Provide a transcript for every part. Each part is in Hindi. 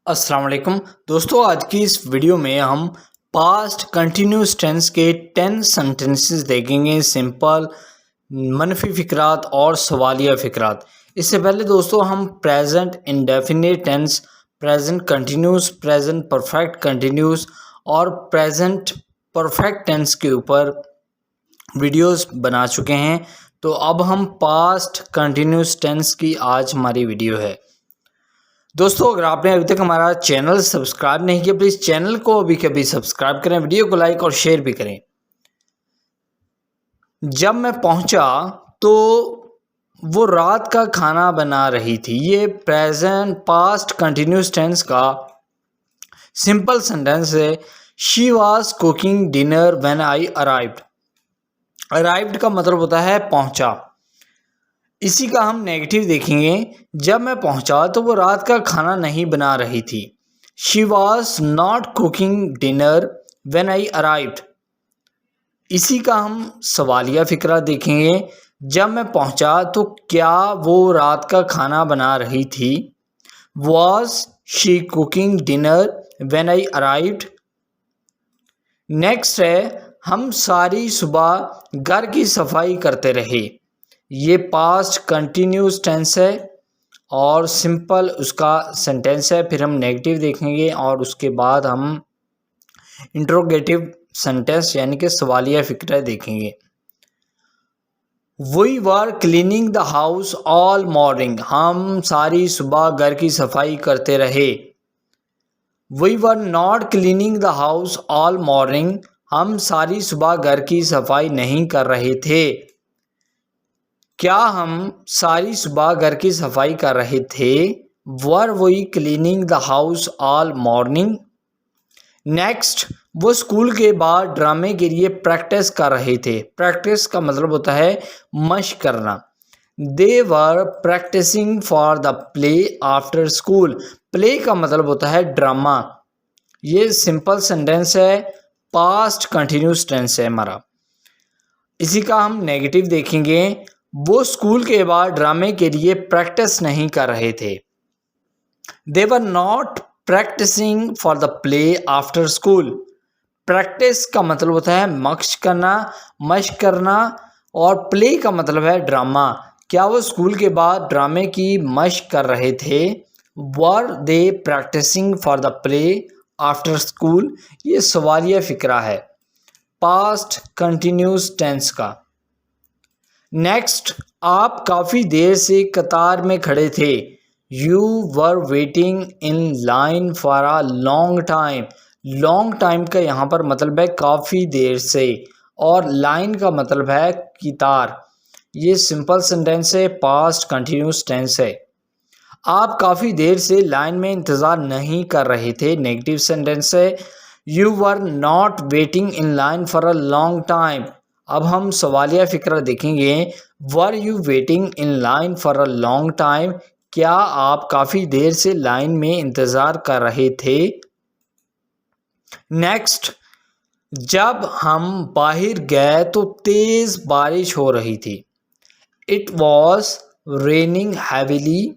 अस्सलाम वालेकुम दोस्तों, आज की इस वीडियो में हम पास्ट कंटिन्यूस टेंस के 10 सेंटेंसेस देखेंगे। सिंपल, मनफी फ़िक्रात और सवालिया फ़िक्रात। इससे पहले दोस्तों हम present indefinite tense, present continuous, present perfect continuous और प्रेजेंट परफेक्ट टेंस के ऊपर वीडियोस बना चुके हैं। तो अब हम पास्ट कंटिन्यूस टेंस की आज हमारी वीडियो है। दोस्तों, अगर आपने अभी तक हमारा चैनल सब्सक्राइब नहीं किया, प्लीज़ चैनल को अभी कभी सब्सक्राइब करें, वीडियो को लाइक और शेयर भी करें। जब मैं पहुंचा तो वो रात का खाना बना रही थी। ये प्रेजेंट पास्ट कंटिन्यूस टेंस का सिंपल सेंटेंस है। She was cooking dinner when I arrived. Arrived का मतलब होता है पहुंचा। इसी का हम नेगेटिव देखेंगे। जब मैं पहुंचा तो वो रात का खाना नहीं बना रही थी। She was not cooking dinner when I arrived. इसी का हम सवालिया फ़िक्रा देखेंगे। जब मैं पहुंचा तो क्या वो रात का खाना बना रही थी। Was she cooking dinner when I arrived. Next है, हम सारी सुबह घर की सफाई करते रहे। ये पास्ट कंटिन्यूस टेंस है और सिंपल उसका सेंटेंस है। फिर हम नेगेटिव देखेंगे और उसके बाद हम इंट्रोगेटिव सेंटेंस यानी कि सवालिया फ़िक्रा देखेंगे। We were cleaning the house all morning. हम सारी सुबह घर की सफाई करते रहे। We were not cleaning the house all morning. हम सारी सुबह घर की सफाई नहीं कर रहे थे। क्या हम सारी सुबह घर की सफाई कर रहे थे। Were we cleaning the house all morning. Next, वो स्कूल के बाद ड्रामे के लिए प्रैक्टिस कर रहे थे। प्रैक्टिस का मतलब होता है मशक करना। They were practising for the play after school. Play का मतलब होता है ड्रामा। ये सिंपल सेंटेंस है, पास्ट कंटिन्यूस टेंस है हमारा। इसी का हम नेगेटिव देखेंगे। वो स्कूल के बाद ड्रामे के लिए प्रैक्टिस नहीं कर रहे थे। They were not practising for the play after school. Practice का मतलब होता है मशक करना और प्ले का मतलब है ड्रामा। क्या वो स्कूल के बाद ड्रामे की मशक कर रहे थे। Were they practising for the play after school. ये सवालिया फ़िक्रा है पास्ट कंटिन्यूस टेंस का। नेक्स्ट, आप काफ़ी देर से कतार में खड़े थे। You were waiting in line for a long time. Long time का यहाँ पर मतलब है काफ़ी देर से और लाइन का मतलब है कतार। ये सिंपल सेंटेंस है, पास्ट कंटिन्यूस टेंस है। आप काफ़ी देर से लाइन में इंतज़ार नहीं कर रहे थे। नेगेटिव सेंटेंस है। You were not waiting in line for a long time. अब हम सवालिया फ़िक्रा देखेंगे। Were you waiting in line for a long time. क्या आप काफ़ी देर से लाइन में इंतज़ार कर रहे थे। नेक्स्ट, जब हम बाहर गए तो तेज़ बारिश हो रही थी। It was raining heavily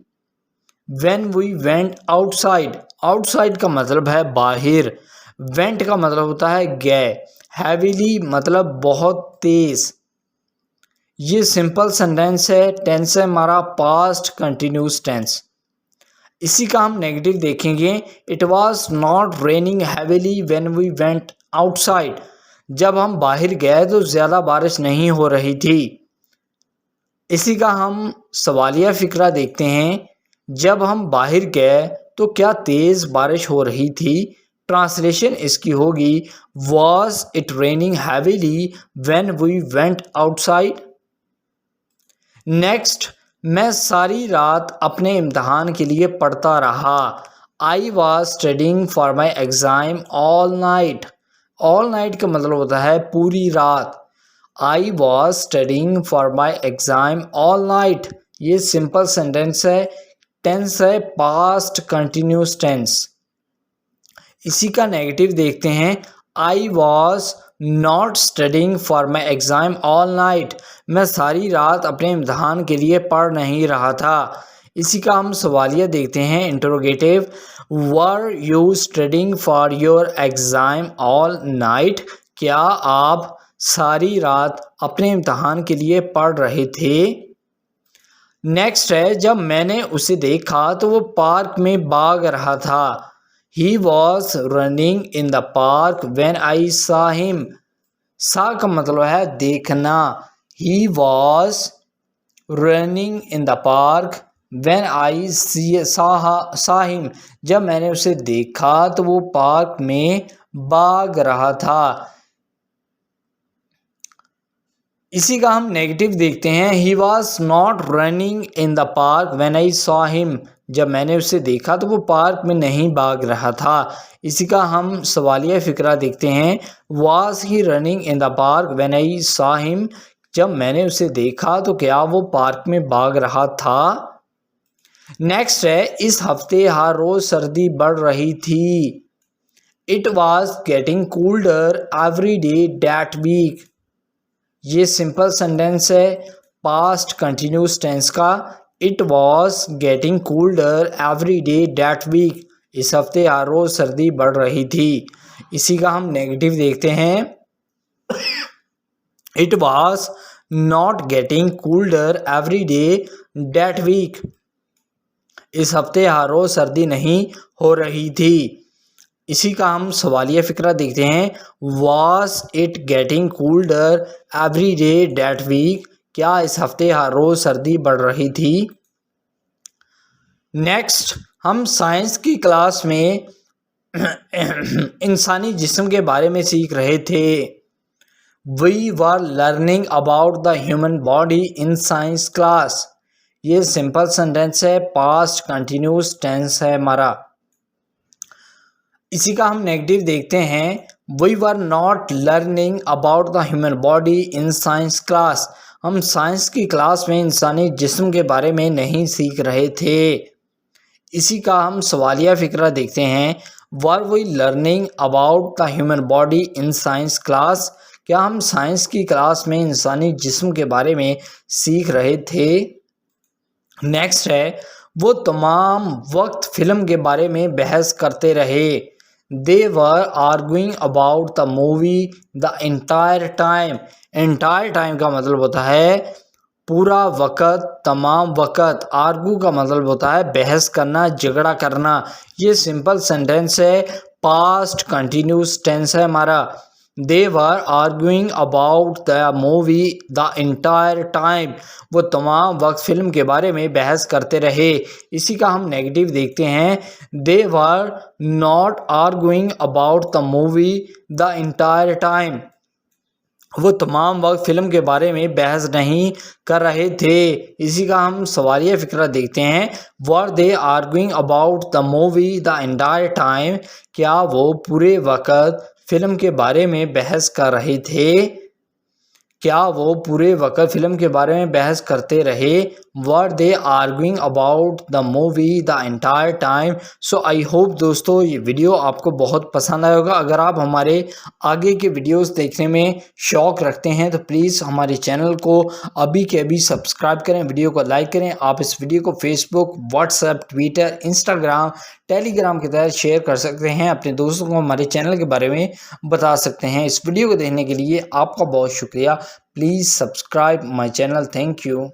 when we went outside. Outside का मतलब है बाहर। वेंट का मतलब होता है गए। हैविली मतलब बहुत तेज। ये सिंपल सेंटेंस है, टेंस है हमारा पास्ट कंटिन्यूस टेंस। इसी का हम नेगेटिव देखेंगे। It was not raining heavily when we went outside. जब हम बाहर गए तो ज़्यादा बारिश नहीं हो रही थी। इसी का हम सवालिया फ़िक्रा देखते हैं। जब हम बाहर गए तो क्या तेज़ बारिश हो रही थी। ट्रांसलेशन इसकी होगी, was it raining heavily when we went outside. Next, मैं सारी रात अपने इम्तहान के लिए पढ़ता रहा। I was studying for my exam all night. All night का मतलब होता है पूरी रात। I was studying for my exam all night. ये सिंपल सेंटेंस है, टेंस है पास्ट कंटिन्यूस टेंस। इसी का नेगेटिव देखते हैं। I was not studying for my exam all night. मैं सारी रात अपने इम्तहान के लिए पढ़ नहीं रहा था। इसी का हम सवालिया देखते हैं interrogative. Were you studying for your exam all night? क्या आप सारी रात अपने इम्तहान के लिए पढ़ रहे थे? नेक्स्ट है, जब मैंने उसे देखा तो वो पार्क में भाग रहा था। He was running in the park when I saw him. सा का मतलब है देखना। He was running in the park when I saw him. जब मैंने उसे देखा तो वो पार्क में भाग रहा था। इसी का हम नेगेटिव देखते हैं। He was not running in the park when I saw him. जब मैंने उसे देखा तो वो पार्क में नहीं भाग रहा था। इसी का हम सवालिया फिक्रा देखते हैं। Was he running in the park when I saw him? जब मैंने उसे देखा तो क्या वो पार्क में भाग रहा था? नेक्स्ट है, इस हफ्ते हर रोज सर्दी बढ़ रही थी। It was getting colder every day that week. ये सिंपल सेंटेंस है पास्ट कंटिन्यूस टेंस का। It was getting colder every day that week. इस हफ्ते हर रोज सर्दी बढ़ रही थी। इसी का हम नेगेटिव देखते हैं। It was not getting colder every day that week. इस हफ्ते हर रोज सर्दी नहीं हो रही थी। इसी का हम सवालिया फिक्रा देखते हैं। Was it getting colder every day that week? क्या इस हफ्ते हर रोज सर्दी बढ़ रही थी? नेक्स्ट, हम साइंस की क्लास में इंसानी जिस्म के बारे में सीख रहे थे। We were learning about the human body in science class. ये सिंपल सेंटेंस है, पास्ट कंटिन्यूस टेंस है हमारा। इसी का हम नेगेटिव देखते हैं। We were not learning about the human body in science class. हम साइंस की क्लास में इंसानी जिस्म के बारे में नहीं सीख रहे थे। इसी का हम सवालिया फिक्रा देखते हैं। Were we learning about the human body in science class? क्या हम साइंस की क्लास में इंसानी जिस्म के बारे में सीख रहे थे? नेक्स्ट है, वो तमाम वक्त फिल्म के बारे में बहस करते रहे। They were arguing about the movie the entire time. Entire time का मतलब होता है पूरा वक़्त, तमाम वक़्त। आर्गू का मतलब होता है बहस करना, झगड़ा करना। ये सिंपल सेंटेंस है, पास्ट कंटिन्यूस टेंस है हमारा। They were arguing about the movie the entire time. वो तमाम वक्त फिल्म के बारे में बहस करते रहे। इसी का हम नेगेटिव देखते हैं। They were not arguing about the movie the entire time. वो तमाम वक्त फिल्म के बारे में बहस नहीं कर रहे थे। इसी का हम सवालिया फिक्रा देखते हैं। Were they arguing about the movie the entire time? क्या वो पूरे वक़्त फिल्म के बारे में बहस कर रहे थे? क्या वो पूरे वक़्त फ़िल्म के बारे में बहस करते रहे? Were they arguing about the movie the entire time? So I hope दोस्तों ये वीडियो आपको बहुत पसंद आया होगा। अगर आप हमारे आगे के वीडियोस देखने में शौक़ रखते हैं तो प्लीज़ हमारे चैनल को अभी के अभी सब्सक्राइब करें, वीडियो को लाइक करें। आप इस वीडियो को Facebook, WhatsApp, Twitter, Instagram, Telegram के तहत शेयर कर सकते हैं। अपने दोस्तों को हमारे चैनल के बारे में बता सकते हैं। इस वीडियो को देखने के लिए आपका बहुत शुक्रिया। Please subscribe my channel. Thank you.